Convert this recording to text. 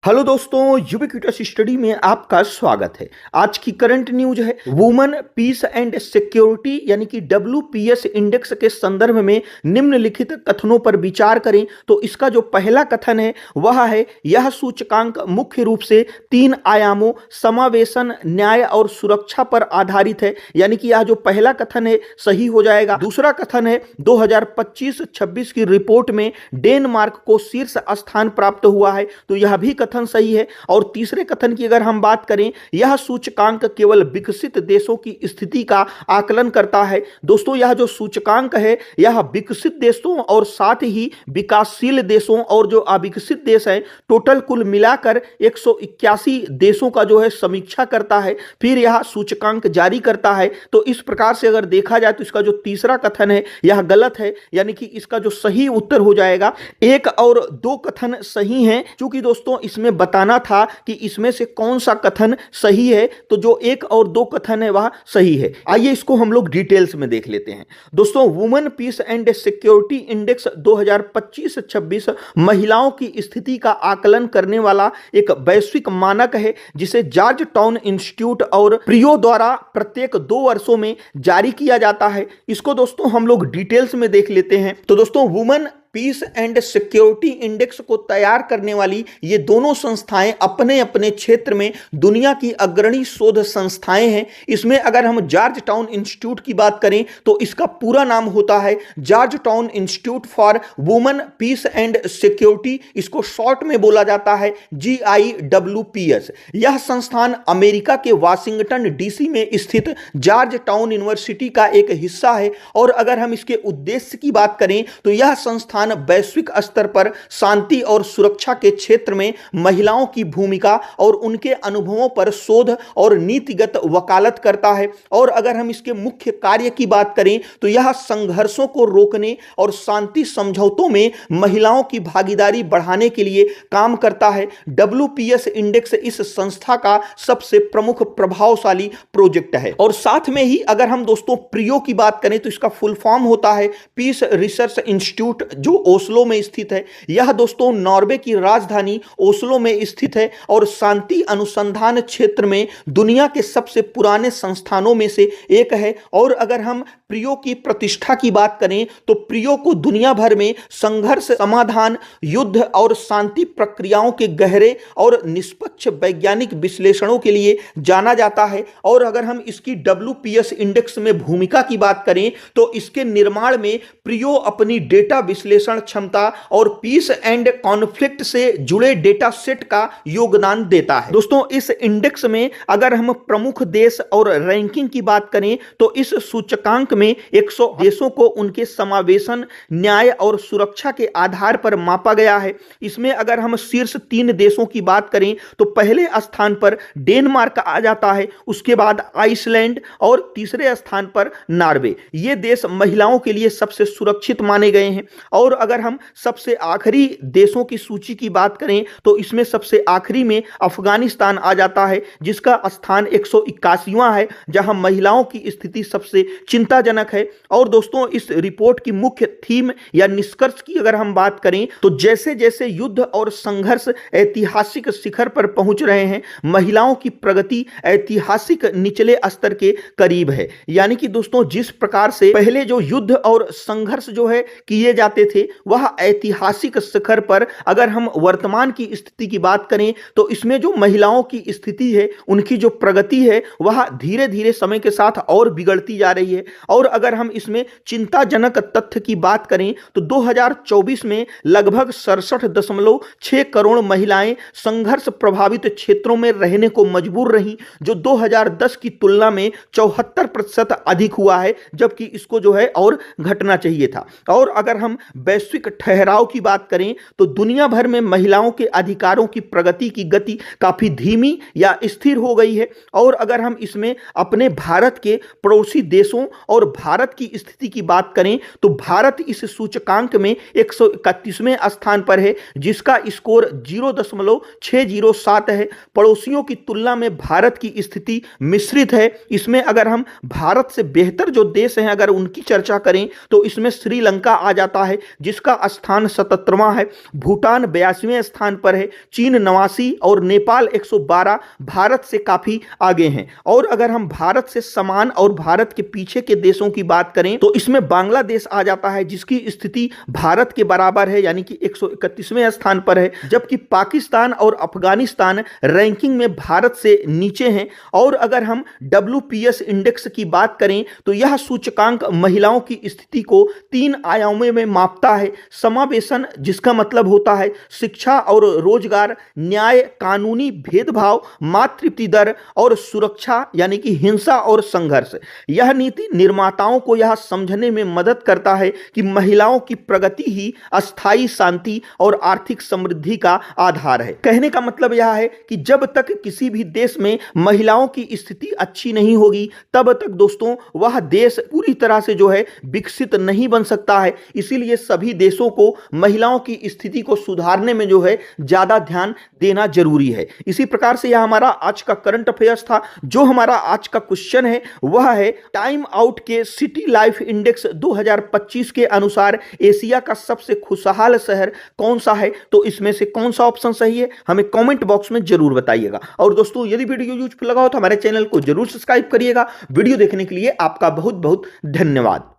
Hello दोस्तों, ubiquitous study में आपका स्वागत है। आज की करंट न्यूज है वुमेन पीस एंड सिक्योरिटी यानी कि WPS इंडेक्स के संदर्भ में निम्नलिखित कथनों पर विचार करें। तो इसका जो पहला कथन है वह है यह सूचकांक मुख्य रूप से 3 आयामों समावेशन, न्याय और सुरक्षा पर आधारित है। यानी कि यह जो पहला कथन है सही हो जाएगा। दूसरा कथन है 2025-26 की रिपोर्ट में डेनमार्क को शीर्ष स्थान प्राप्त हुआ है, तो यह भी कथन सही है। और तीसरे कथन की अगर हम बात करें, यह सूचकांक केवल विकसित देशों की स्थिति का आकलन करता है। दोस्तों, यह जो सूचकांक है यह विकसित देशों और साथ ही विकासशील देशों और जो अविकसित देश हैं टोटल कुल मिलाकर 181 देशों का जो है समीक्षा करता है, फिर यह सूचकांक जारी करता है। तो इस प्रकार से अगर देखा जाए तो इसका जो तीसरा कथन है यह गलत है, यानी कि इसका जो सही उत्तर हो जाएगा 1 और 2 कथन सही हैं। क्योंकि दोस्तों इसमें बताना था कि इसमें से कौन सा कथन सही है, तो जो 1 और 2 कथन है वह सही है। आइए इसको हम लोग डिटेल्स में देख लेते हैं। दोस्तों, women peace and security index 2025-26 महिलाओं की स्थिति का आकलन करने वाला एक वैश्विक मानक है, जिसे जॉर्ज टाउन इंस्टीट्यूट और प्रियो द्वारा प्रत्येक 2 वर्षों में जारी किया जाता है। इसको दोस्तों हम लोग डिटेल्स में देख लेते हैं। तो दोस्तों, women peace and security index को तैयार करने वाली ये दोनों संस्थाएं अपने अपने क्षेत्र में दुनिया की अग्रणी शोध संस्थाएं हैं। इसमें अगर हम जॉर्ज टाउन इंस्टीट्यूट की बात करें तो इसका पूरा नाम होता है Georgetown institute for women peace and security. इसको शॉर्ट में बोला जाता है GIWPS। यह संस्थान अमेरिका के वाशिंगटन DC में स्थित जॉर्ज टाउन यूनिवर्सिटी का एक हिस्सा है। और अगर हम इसके उद्देश्य की बात करें तो यह संस्थान वैश्विक स्तर पर शांति और सुरक्षा के क्षेत्र में महिलाओं की भूमिका और उनके अनुभवों पर शोध और नीतिगत वकालत करता है। और अगर हम इसके मुख्य कार्य की बात करें तो यह संघर्षों को रोकने और शांति समझौतों में महिलाओं की भागीदारी बढ़ाने के लिए काम करता है। WPS इंडेक्स इस संस्था का सबसे प्रमुख प्रभावशाली प्रोजेक्ट है। और साथ में ही अगर हम दोस्तों प्रियो की बात करें तो इसका फुल फॉर्म होता है पीस रिसर्च इंस्टीट्यूट, जो ओस्लो में स्थित है। यह दोस्तों नॉर्वे की राजधानी ओस्लो में स्थित है और शांति अनुसंधान क्षेत्र में दुनिया के सबसे पुराने संस्थानों में से एक है। और अगर हम प्रियो की प्रतिष्ठा की बात करें तो प्रियो को दुनिया भर में संघर्ष समाधान, युद्ध और शांति प्रक्रियाओं के गहरे और निष्पक्ष वैज्ञानिक विश्लेषणों के लिए जाना जाता है। और अगर हम इसकी WPS इंडेक्स में भूमिका की बात करें तो इसके निर्माण में प्रियो अपनी डेटा विश्लेषण क्षमता और पीस एंड कॉन्फ्लिक्ट से जुड़े डेटा सेट का योगदान देता है। दोस्तों, इस इंडेक्स में अगर हम प्रमुख देश और रैंकिंग की बात करें तो इस सूचकांक में 100 देशों को उनके समावेशन, न्याय और सुरक्षा के आधार पर मापा गया है। इसमें अगर हम शीर्ष 3 देशों की बात करें तो पहले स्थान पर डेनमार्क आ जाता है, उसके बाद आइसलैंड और तीसरे स्थान पर नॉर्वे। ये देश महिलाओं के लिए सबसे सुरक्षित माने गए हैं। और अगर हम सबसे आखिरी देशों की सूची की बात करें तो इसमें सबसे आखिरी में अफगानिस्तान आ जाता है, जिसका स्थान 181वां है, जहां महिलाओं की स्थिति सबसे चिंताजनक है। और दोस्तों, इस रिपोर्ट की मुख्य थीम या निष्कर्ष की अगर हम बात करें तो जैसे जैसे युद्ध और संघर्ष ऐतिहासिक शिखर पर पहुंच रहे हैं, महिलाओं की प्रगति ऐतिहासिक निचले स्तर के करीब है। यानी कि दोस्तों, जिस प्रकार से पहले जो युद्ध और संघर्ष जो है किए जाते थे वह ऐतिहासिक शिखर पर अगर हम वर्तमान की स्थिति की बात करें तो इसमें जो महिलाओं की स्थिति है, उनकी जो प्रगति है वह धीरे धीरे समय के साथ और बिगड़ती जा रही है। और अगर हम इसमें चिंताजनक तथ्य की बात करें तो 2024 में लगभग 67.6 करोड़ महिलाएं संघर्ष प्रभावित क्षेत्रों में रहने को मजबूर रहीं, जो 2010 की तुलना में 74% अधिक हुआ है, जबकि इसको जो है और घटना चाहिए था। और अगर हम वैश्विक ठहराव की बात करें तो दुनिया भर में महिलाओं के अधिकारों की प्रगति की गति काफी धीमी या स्थिर हो गई है। और अगर हम इसमें अपने भारत के पड़ोसी देशों और भारत की स्थिति की बात करें तो भारत इस सूचकांक में 131वें स्थान पर है, जिसका स्कोर 0.607 है। पड़ोसियों की तुलना में भारत की स्थिति मिश्रित है। इसमें अगर हम भारत से बेहतर जो देश हैं अगर उनकी चर्चा करें तो इसमें श्रीलंका आ जाता है, जिसका स्थान 77वां है। भूटान 82वें स्थान पर है। चीन 89 और नेपाल 112 भारत से काफी आगे हैं। और अगर हम भारत से समान और भारत के पीछे के देशों की बात करें तो इसमें बांग्लादेश आ जाता है, जिसकी स्थिति भारत के बराबर है, यानी कि 131वें स्थान पर है। जबकि पाकिस्तान और अफगानिस्तान रैंकिंग में भारत से नीचे हैं। और अगर हम WPS इंडेक्स की बात करें तो यह सूचकांक महिलाओं की स्थिति को 3 आयामों में मापता है। समावेशन, जिसका मतलब होता है शिक्षा और रोजगार, न्याय, कानूनी भेदभाव, मातृत्व दर और सुरक्षा यानी कि हिंसा और संघर्ष। यह नीति निर्माताओं को यह समझने में मदद करता है कि महिलाओं की प्रगति ही अस्थायी शांति और आर्थिक समृद्धि का आधार है। कहने का मतलब यह है कि जब तक किसी भी देश में महिलाओं की स्थिति अच्छी नहीं होगी तब तक दोस्तों वह देश पूरी तरह से जो है विकसित नहीं बन सकता है। इसीलिए सभी देशों को महिलाओं की स्थिति को सुधारने में जो है ज्यादा ध्यान देना जरूरी है। इसी प्रकार से यह हमारा आज का करंट अफेयर्स था। जो हमारा आज का क्वेश्चन है वह है टाइम आउट के सिटी लाइफ इंडेक्स 2025 के अनुसार एशिया का सबसे खुशहाल शहर कौन सा है। तो इसमें से कौन सा ऑप्शन सही है हमें कमेंट बॉक्स में जरूर बताइएगा। और दोस्तों यदि वीडियो यूजफुल लगा हो तो हमारे चैनल को जरूर सब्सक्राइब करिएगा। वीडियो देखने के लिए आपका बहुत बहुत धन्यवाद।